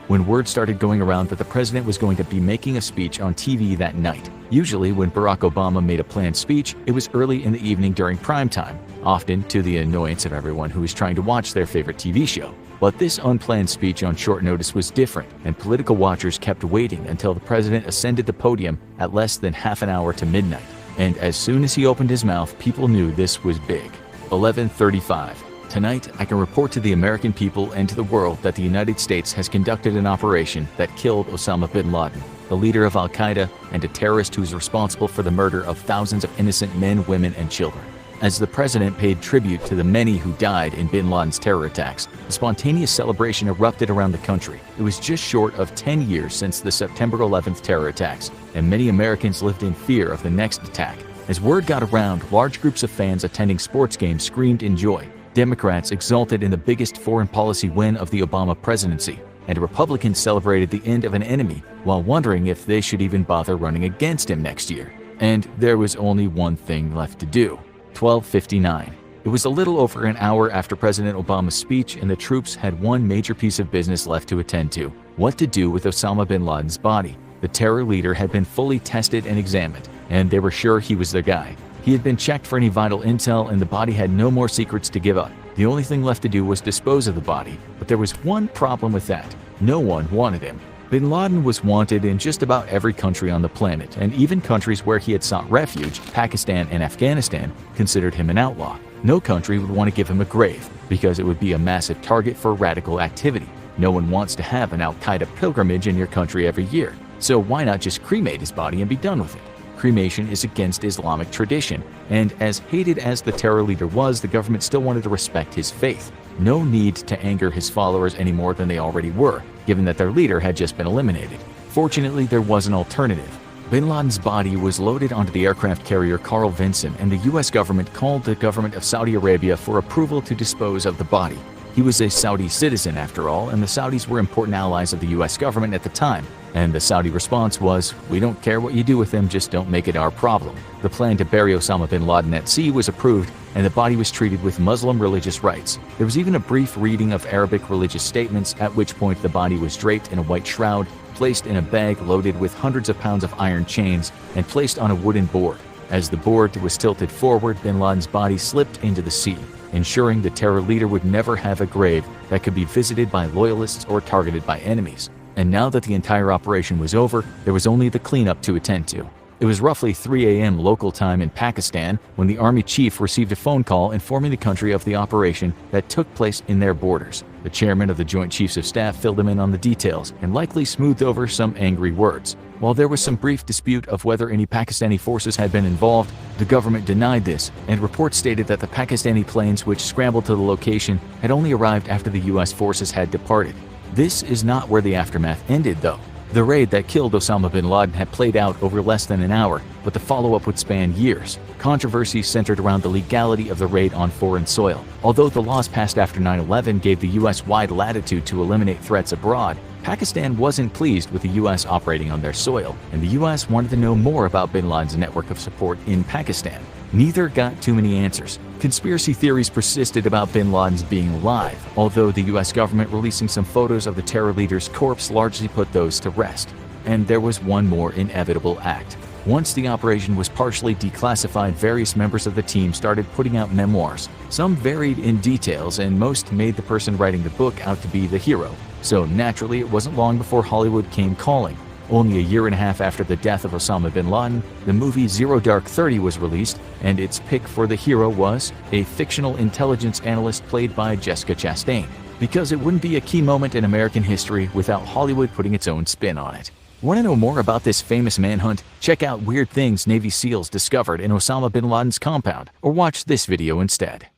when word started going around that the president was going to be making a speech on TV that night. Usually when Barack Obama made a planned speech, it was early in the evening during prime time, often to the annoyance of everyone who was trying to watch their favorite TV show. But this unplanned speech on short notice was different, and political watchers kept waiting until the president ascended the podium at less than half an hour to midnight. And as soon as he opened his mouth, people knew this was big. 11:35. Tonight, I can report to the American people and to the world that the United States has conducted an operation that killed Osama Bin Laden, the leader of Al-Qaeda and a terrorist who is responsible for the murder of thousands of innocent men, women, and children. As the president paid tribute to the many who died in Bin Laden's terror attacks, a spontaneous celebration erupted around the country. It was just short of 10 years since the September 11th terror attacks, and many Americans lived in fear of the next attack. As word got around, large groups of fans attending sports games screamed in joy. Democrats exulted in the biggest foreign policy win of the Obama presidency, and Republicans celebrated the end of an enemy while wondering if they should even bother running against him next year. And there was only one thing left to do. 12:59. It was a little over an hour after President Obama's speech, and the troops had one major piece of business left to attend to: what to do with Osama bin Laden's body. The terror leader had been fully tested and examined, and they were sure he was the guy. He had been checked for any vital intel, and the body had no more secrets to give up. The only thing left to do was dispose of the body, but there was one problem with that. No one wanted him. Bin Laden was wanted in just about every country on the planet, and even countries where he had sought refuge, Pakistan and Afghanistan, considered him an outlaw. No country would want to give him a grave, because it would be a massive target for radical activity. No one wants to have an Al-Qaeda pilgrimage in your country every year, so why not just cremate his body and be done with it? Cremation is against Islamic tradition, and as hated as the terror leader was, the government still wanted to respect his faith. No need to anger his followers any more than they already were, given that their leader had just been eliminated. Fortunately, there was an alternative. Bin Laden's body was loaded onto the aircraft carrier Carl Vinson, and the U.S. government called the government of Saudi Arabia for approval to dispose of the body. He was a Saudi citizen after all, and the Saudis were important allies of the U.S. government at the time. And the Saudi response was, "We don't care what you do with him, just don't make it our problem." The plan to bury Osama bin Laden at sea was approved, and the body was treated with Muslim religious rites. There was even a brief reading of Arabic religious statements, at which point the body was draped in a white shroud, placed in a bag loaded with hundreds of pounds of iron chains, and placed on a wooden board. As the board was tilted forward, bin Laden's body slipped into the sea, ensuring the terror leader would never have a grave that could be visited by loyalists or targeted by enemies. And now that the entire operation was over, there was only the cleanup to attend to. It was roughly 3 a.m. local time in Pakistan when the army chief received a phone call informing the country of the operation that took place in their borders. The chairman of the Joint Chiefs of Staff filled him in on the details and likely smoothed over some angry words. While there was some brief dispute of whether any Pakistani forces had been involved, the government denied this, and reports stated that the Pakistani planes which scrambled to the location had only arrived after the U.S. forces had departed. This is not where the aftermath ended, though. The raid that killed Osama bin Laden had played out over less than an hour, but the follow-up would span years. Controversy centered around the legality of the raid on foreign soil. Although the laws passed after 9/11 gave the U.S. wide latitude to eliminate threats abroad, Pakistan wasn't pleased with the U.S. operating on their soil, and the U.S. wanted to know more about bin Laden's network of support in Pakistan. Neither got too many answers. Conspiracy theories persisted about bin Laden's being alive, although the U.S. government releasing some photos of the terror leader's corpse largely put those to rest. And there was one more inevitable act. Once the operation was partially declassified, various members of the team started putting out memoirs. Some varied in details, and most made the person writing the book out to be the hero. So naturally, it wasn't long before Hollywood came calling. Only a year and a half after the death of Osama bin Laden, the movie Zero Dark 30 was released, and its pick for the hero was a fictional intelligence analyst played by Jessica Chastain, because it wouldn't be a key moment in American history without Hollywood putting its own spin on it. Want to know more about this famous manhunt? Check out weird things Navy SEALs discovered in Osama bin Laden's compound, or watch this video instead.